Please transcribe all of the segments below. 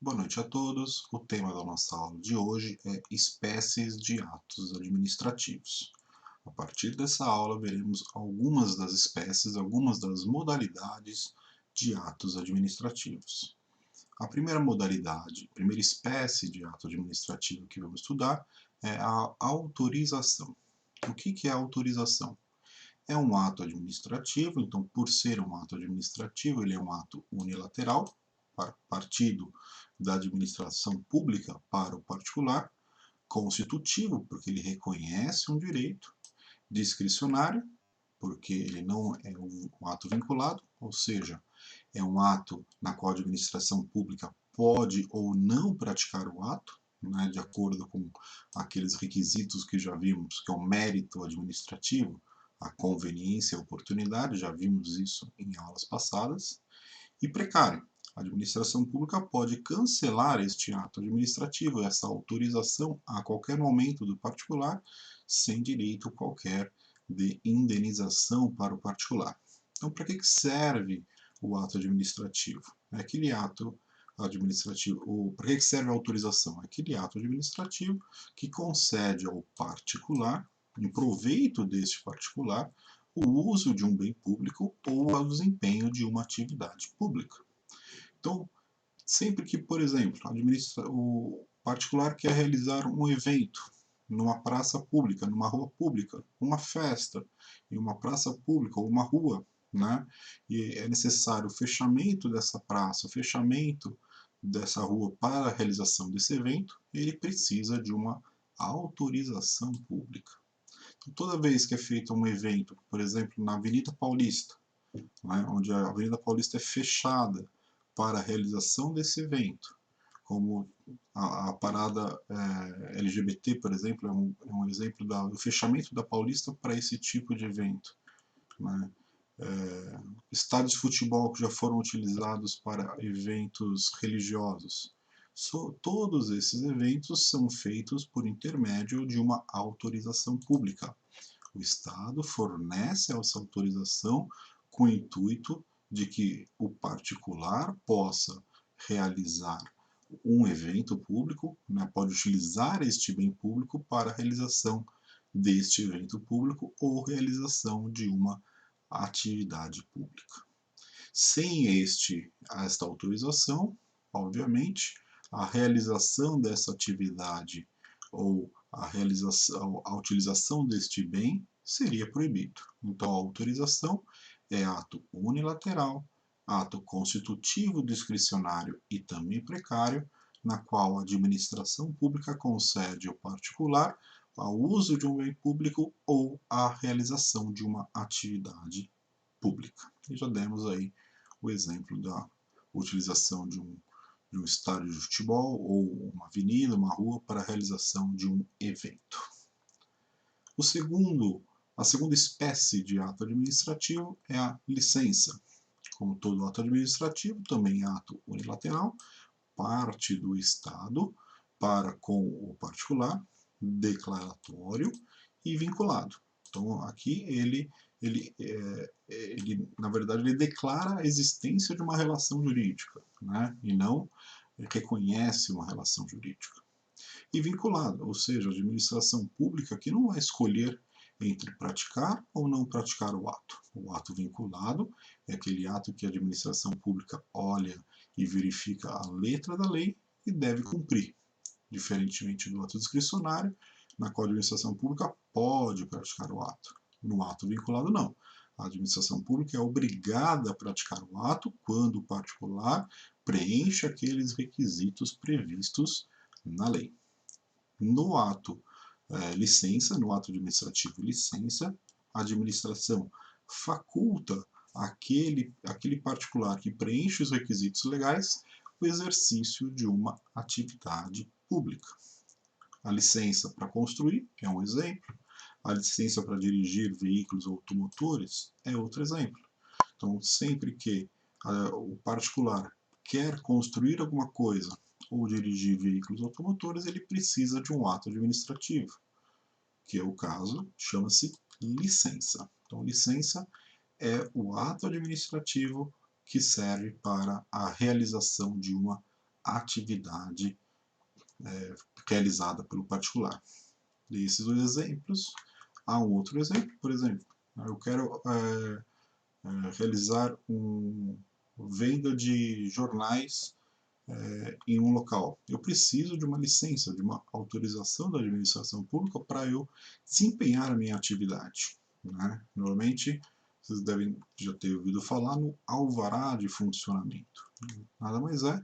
Boa noite a todos. O tema da nossa aula de hoje é espécies de atos administrativos. A partir dessa aula, veremos algumas das espécies, algumas das modalidades de atos administrativos. A primeira modalidade, a primeira espécie de ato administrativo que vamos estudar é a autorização. O que é a autorização? É um ato administrativo, então, por ser um ato administrativo, ele é um ato unilateral, partido da administração pública para o particular, constitutivo, porque ele reconhece um direito, discricionário, porque ele não é um ato vinculado, ou seja, é um ato na qual a administração pública pode ou não praticar o ato, né, de acordo com aqueles requisitos que já vimos, que é o mérito administrativo, a conveniência e a oportunidade, já vimos isso em aulas passadas, e precário. A administração pública pode cancelar este ato administrativo, essa autorização, a qualquer momento do particular, sem direito qualquer de indenização para o particular. Então, para que serve o ato administrativo? É aquele ato administrativo. Para que serve a autorização? É aquele ato administrativo que concede ao particular, em proveito deste particular, o uso de um bem público ou o desempenho de uma atividade pública. Então, sempre que, por exemplo, o particular quer realizar um evento numa praça pública, numa rua pública, uma festa em uma praça pública ou uma rua, né? E é necessário o fechamento dessa praça, o fechamento dessa rua para a realização desse evento, ele precisa de uma autorização pública. Então, toda vez que é feito um evento, por exemplo, na Avenida Paulista, né, onde a Avenida Paulista é fechada para a realização desse evento, como a parada LGBT, por exemplo, é um exemplo do fechamento da Paulista para esse tipo de evento. Né? Estádios de futebol que já foram utilizados para eventos religiosos. Todos esses eventos são feitos por intermédio de uma autorização pública. O Estado fornece essa autorização com o intuito de que o particular possa realizar um evento público, né, pode utilizar este bem público para a realização deste evento público ou realização de uma atividade pública. Sem esta autorização, obviamente, a realização dessa atividade ou a utilização deste bem seria proibido. Então, a autorização é ato unilateral, ato constitutivo discricionário e também precário, na qual a administração pública concede ao particular ao uso de um bem público ou a realização de uma atividade pública. E já demos aí o exemplo da utilização de um estádio de futebol ou uma avenida, uma rua para a realização de um evento. A segunda espécie de ato administrativo é a licença. Como todo ato administrativo, também é ato unilateral, parte do Estado para com o particular, declaratório e vinculado. Então, aqui na verdade, ele declara a existência de uma relação jurídica, né? E não reconhece uma relação jurídica. E vinculado, ou seja, a administração pública que não vai escolher entre praticar ou não praticar o ato. O ato vinculado é aquele ato que a administração pública olha e verifica a letra da lei e deve cumprir, diferentemente do ato discricionário, na qual a administração pública pode praticar o ato. No ato vinculado, não. A administração pública é obrigada a praticar o ato quando o particular preenche aqueles requisitos previstos na lei. No ato licença, no ato administrativo licença, a administração faculta aquele particular que preenche os requisitos legais o exercício de uma atividade pública. A licença para construir é um exemplo, a licença para dirigir veículos automotores é outro exemplo. Então, sempre que o particular quer construir alguma coisa ou dirigir veículos automotores, ele precisa de um ato administrativo, que é o caso, chama-se licença. Então, licença é o ato administrativo que serve para a realização de uma atividade realizada pelo particular. Desses dois exemplos, há um outro exemplo, por exemplo, eu quero realizar venda de jornais em um local. Eu preciso de uma licença, de uma autorização da administração pública para eu desempenhar a minha atividade, né? Normalmente, vocês devem já ter ouvido falar no alvará de funcionamento. Nada mais é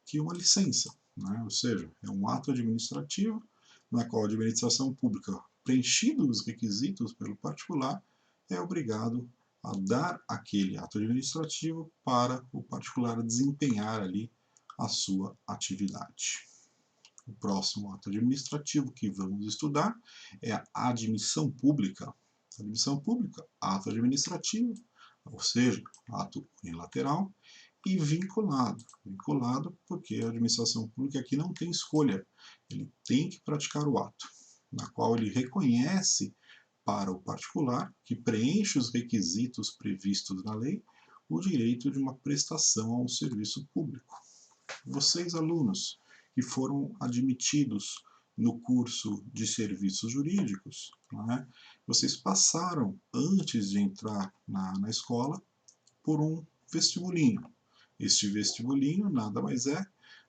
que uma licença, né? Ou seja, é um ato administrativo na qual a administração pública, preenchidos os requisitos pelo particular, é obrigado a dar aquele ato administrativo para o particular desempenhar ali a sua atividade. O próximo ato administrativo que vamos estudar é a admissão pública. Admissão pública, ato administrativo, ou seja, ato unilateral, e vinculado. Vinculado porque a administração pública aqui não tem escolha, ele tem que praticar o ato, na qual ele reconhece para o particular, que preenche os requisitos previstos na lei, o direito de uma prestação a um serviço público. Vocês, alunos, que foram admitidos no curso de serviços jurídicos, né, vocês passaram, antes de entrar na escola, por um vestibulinho. Este vestibulinho nada mais é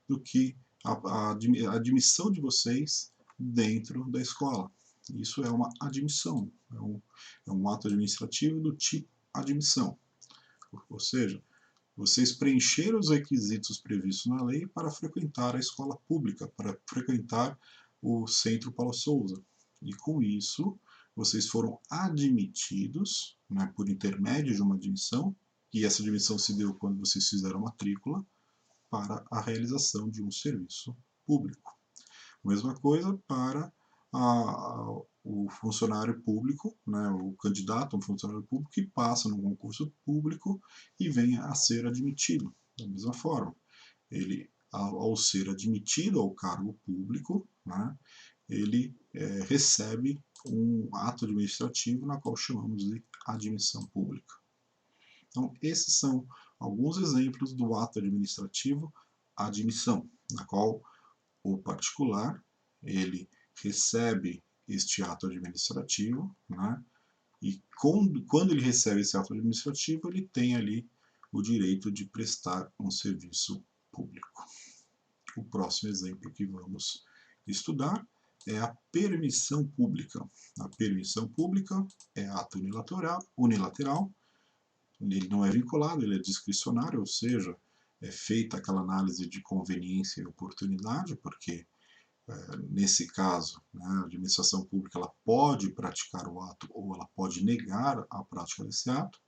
do que a admissão de vocês dentro da escola. Isso é uma admissão, é um ato administrativo do tipo admissão. Ou seja, vocês preencheram os requisitos previstos na lei para frequentar a escola pública, para frequentar o Centro Paulo Souza. E com isso, vocês foram admitidos, né, por intermédio de uma admissão, e essa admissão se deu quando vocês fizeram a matrícula, para a realização de um serviço público. A mesma coisa para o funcionário público, né, o candidato a um funcionário público que passa no concurso público e venha a ser admitido. Da mesma forma, ele, ao ser admitido ao cargo público, né, ele recebe um ato administrativo na qual chamamos de admissão pública. Então, esses são alguns exemplos do ato administrativo admissão, na qual o particular ele recebe este ato administrativo, né? E quando ele recebe esse ato administrativo, ele tem ali o direito de prestar um serviço público. O próximo exemplo que vamos estudar é a permissão pública. A permissão pública é ato unilateral, ele não é vinculado, ele é discricionário, ou seja, é feita aquela análise de conveniência e oportunidade, porque nesse caso, né, a administração pública ela pode praticar o ato ou ela pode negar a prática desse ato,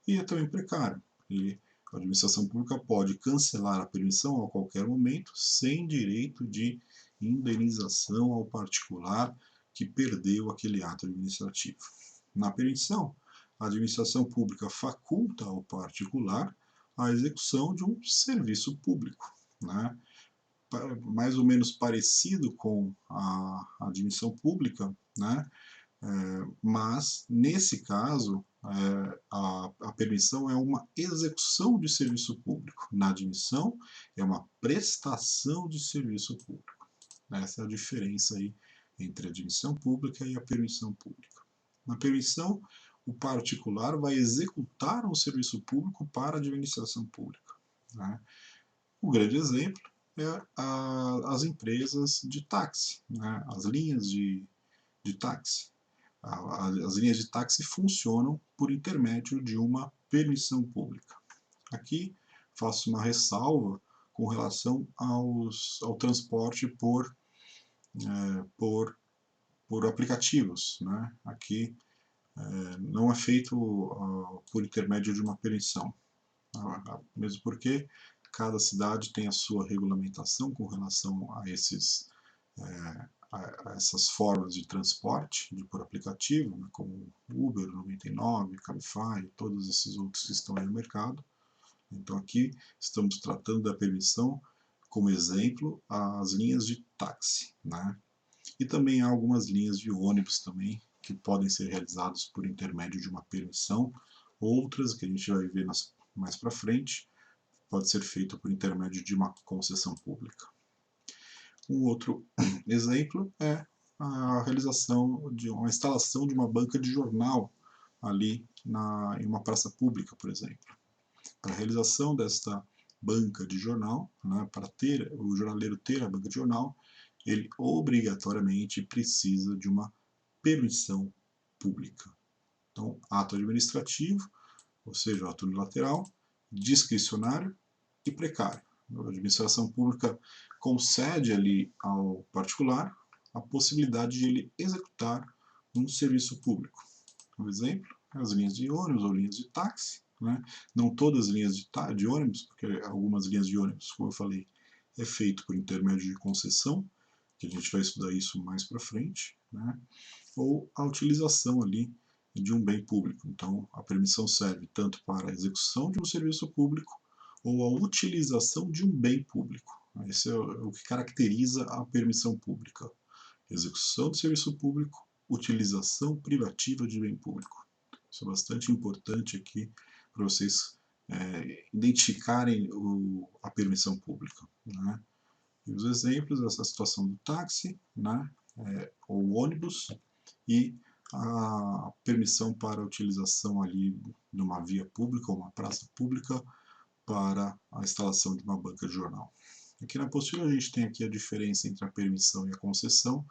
e é também precário. E a administração pública pode cancelar a permissão a qualquer momento, sem direito de indenização ao particular que perdeu aquele ato administrativo. Na permissão, a administração pública faculta ao particular a execução de um serviço público, né? Mais ou menos parecido com a admissão pública, né? Mas, nesse caso, a permissão é uma execução de serviço público. Na admissão, é uma prestação de serviço público. Essa é a diferença aí entre a admissão pública e a permissão pública. Na permissão, o particular vai executar um serviço público para a administração pública, né? Um grande exemplo é as empresas de táxi, né? As linhas de táxi. As linhas de táxi funcionam por intermédio de uma permissão pública. Aqui faço uma ressalva com relação ao transporte por aplicativos, né? Aqui não é feito por intermédio de uma permissão, mesmo porque cada cidade tem a sua regulamentação com relação a essas formas de transporte por aplicativo, né, como Uber 99, Cabify, todos esses outros que estão aí no mercado. Então aqui estamos tratando da permissão como exemplo as linhas de táxi, né? E também há algumas linhas de ônibus também que podem ser realizadas por intermédio de uma permissão, outras que a gente vai ver mais para frente pode ser feito por intermédio de uma concessão pública. Um outro exemplo é a realização de uma instalação de uma banca de jornal ali em uma praça pública, por exemplo. Para a realização desta banca de jornal, né, para ter o jornaleiro ter a banca de jornal, ele obrigatoriamente precisa de uma permissão pública. Então, ato administrativo, ou seja, ato unilateral, discricionário e precário. A administração pública concede ali ao particular a possibilidade de ele executar um serviço público. Um exemplo, as linhas de ônibus ou linhas de táxi, né? Não todas as linhas de ônibus, porque algumas linhas de ônibus, como eu falei, é feito por intermédio de concessão, que a gente vai estudar isso mais para frente, né? Ou a utilização ali de um bem público. Então, a permissão serve tanto para a execução de um serviço público ou a utilização de um bem público. Esse é o que caracteriza a permissão pública. Execução de serviço público, utilização privativa de bem público. Isso é bastante importante aqui para vocês identificarem a permissão pública, né? E os exemplos dessa situação do táxi, né, ou ônibus, e a permissão para a utilização ali de uma via pública ou uma praça pública para a instalação de uma banca de jornal. Aqui na apostila a gente tem aqui a diferença entre a permissão e a concessão.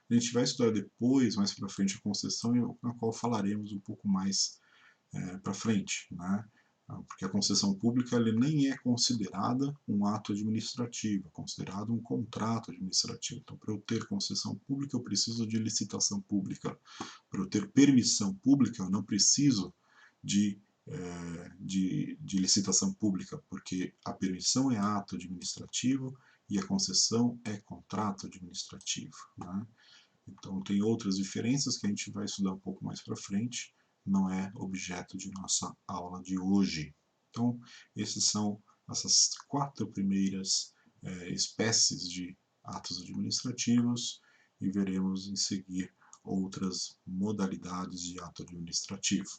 A gente vai estudar depois, mais para frente, a concessão, na qual falaremos um pouco mais para frente, né? Porque a concessão pública ele nem é considerada um ato administrativo, é considerado um contrato administrativo. Então, para eu ter concessão pública, eu preciso de licitação pública. Para eu ter permissão pública, eu não preciso de licitação pública, porque a permissão é ato administrativo e a concessão é contrato administrativo, né? Então, tem outras diferenças que a gente vai estudar um pouco mais para frente, não é objeto de nossa aula de hoje. Então, essas 4 primeiras espécies de atos administrativos e veremos em seguir outras modalidades de ato administrativo.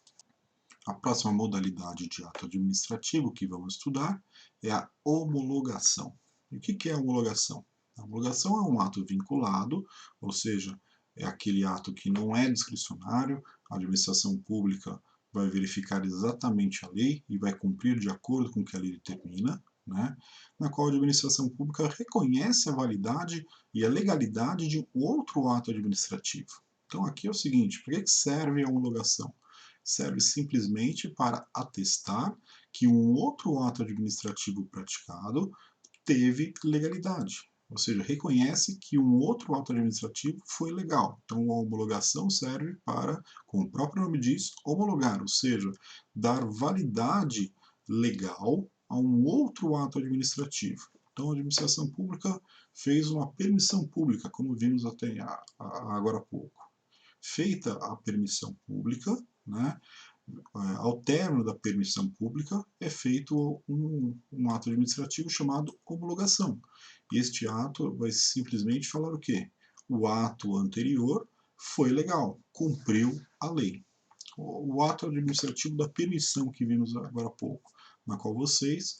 A próxima modalidade de ato administrativo que vamos estudar é a homologação. E o que é a homologação? A homologação é um ato vinculado, ou seja, é aquele ato que não é discricionário, a administração pública vai verificar exatamente a lei e vai cumprir de acordo com o que a lei determina, né? Na qual a administração pública reconhece a validade e a legalidade de um outro ato administrativo. Então aqui é o seguinte, para que serve a homologação? Serve simplesmente para atestar que um outro ato administrativo praticado teve legalidade, ou seja, reconhece que um outro ato administrativo foi legal. Então, a homologação serve para, como o próprio nome diz, homologar, ou seja, dar validade legal a um outro ato administrativo. Então, a administração pública fez uma permissão pública, como vimos até agora há pouco. Feita a permissão pública, né, ao término da permissão pública é feito um ato administrativo chamado homologação. E este ato vai simplesmente falar o quê? O ato anterior foi legal, cumpriu a lei. O ato administrativo da permissão que vimos agora há pouco, na qual vocês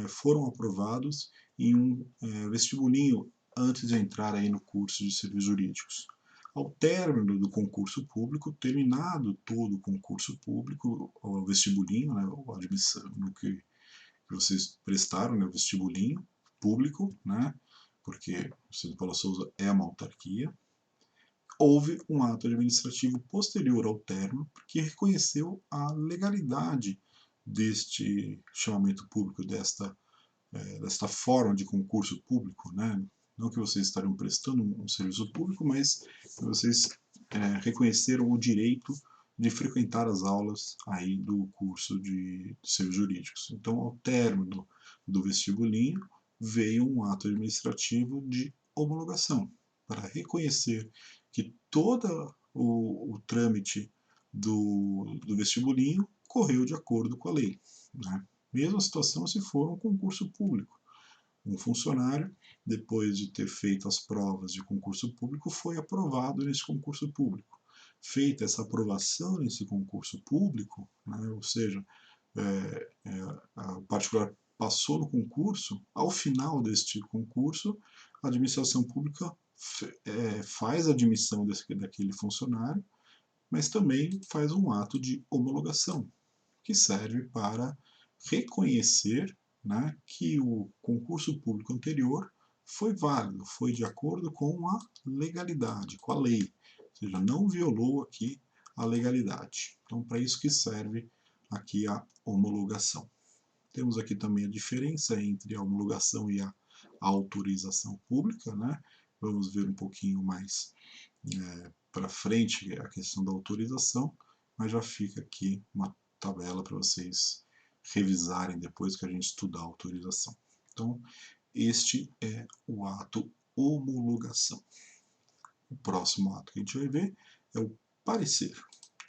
foram aprovados em um vestibulinho antes de entrar aí no curso de serviços jurídicos. Ao término do concurso público, terminado todo o concurso público, o vestibulinho, né, a admissão no que vocês prestaram, né, o vestibulinho público, né, porque o Centro Paula Souza é uma autarquia, houve um ato administrativo posterior ao término que reconheceu a legalidade deste chamamento público, desta forma de concurso público, né? Não que vocês estariam prestando um serviço público, mas vocês reconheceram o direito de frequentar as aulas aí do curso de serviços jurídicos. Então, ao término do vestibulinho, veio um ato administrativo de homologação, para reconhecer que todo o trâmite do vestibulinho correu de acordo com a lei, né? Mesma situação se for um concurso público. Um funcionário, depois de ter feito as provas de concurso público, foi aprovado nesse concurso público. Feita essa aprovação nesse concurso público, né, ou seja, o particular passou no concurso, ao final deste concurso, a administração pública faz a admissão daquele funcionário, mas também faz um ato de homologação, que serve para reconhecer, né, que o concurso público anterior foi válido, foi de acordo com a legalidade, com a lei, ou seja, não violou aqui a legalidade. Então, para isso que serve aqui a homologação. Temos aqui também a diferença entre a homologação e a autorização pública, né? Vamos ver um pouquinho mais para frente a questão da autorização, mas já fica aqui uma tabela para vocês revisarem depois que a gente estudar a autorização. Então, este é o ato homologação. O próximo ato que a gente vai ver é o parecer.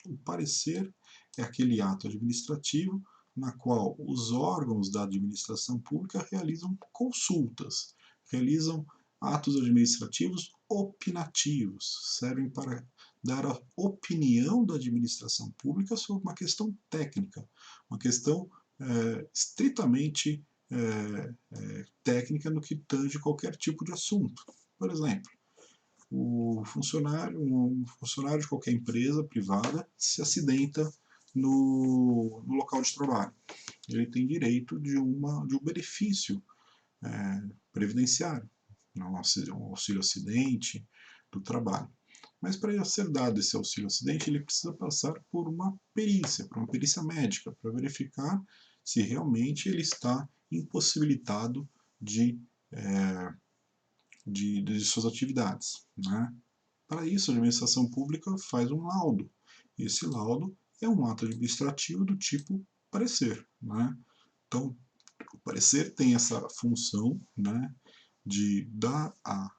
O parecer é aquele ato administrativo na qual os órgãos da administração pública realizam consultas, realizam atos administrativos opinativos, servem para dar a opinião da administração pública sobre uma questão técnica, uma questão estritamente técnica no que tange qualquer tipo de assunto. Por exemplo, um funcionário de qualquer empresa privada se acidenta no local de trabalho. Ele tem direito de um benefício previdenciário, um auxílio acidente do trabalho. Mas para ser dado esse auxílio acidente, ele precisa passar por uma perícia médica, para verificar se realmente ele está impossibilitado de suas atividades. Né? Para isso, a administração pública faz um laudo. Esse laudo é um ato administrativo do tipo parecer. Né? Então, o parecer tem essa função, né, de dar à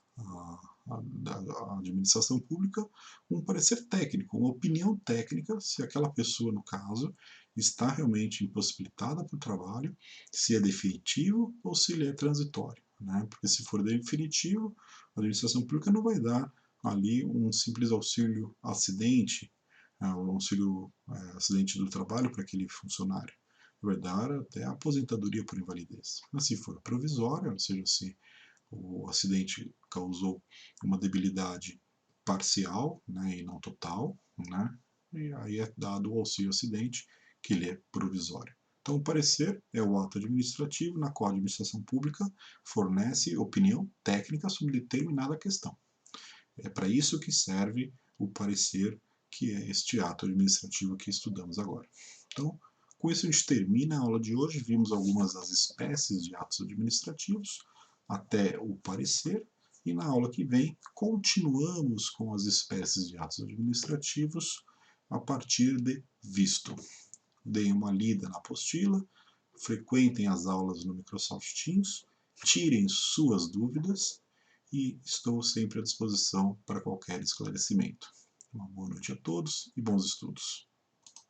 administração pública um parecer técnico, uma opinião técnica, se aquela pessoa, no caso, está realmente impossibilitada para o trabalho, se é definitivo ou se ele é transitório. Né? Porque se for definitivo, a administração pública não vai dar ali um simples auxílio acidente, um auxílio acidente do trabalho para aquele funcionário. Vai dar até a aposentadoria por invalidez. Mas se for provisória, ou seja, se o acidente causou uma debilidade parcial, né, e não total, né, e aí é dado o auxílio acidente, que ele é provisório. Então, o parecer é o ato administrativo na qual a administração pública fornece opinião técnica sobre determinada questão. É para isso que serve o parecer, que é este ato administrativo que estudamos agora. Então, com isso a gente termina a aula de hoje. Vimos algumas das espécies de atos administrativos, até o parecer, e na aula que vem continuamos com as espécies de atos administrativos a partir de visto. Deem uma lida na apostila, frequentem as aulas no Microsoft Teams, tirem suas dúvidas e estou sempre à disposição para qualquer esclarecimento. Uma boa noite a todos e bons estudos.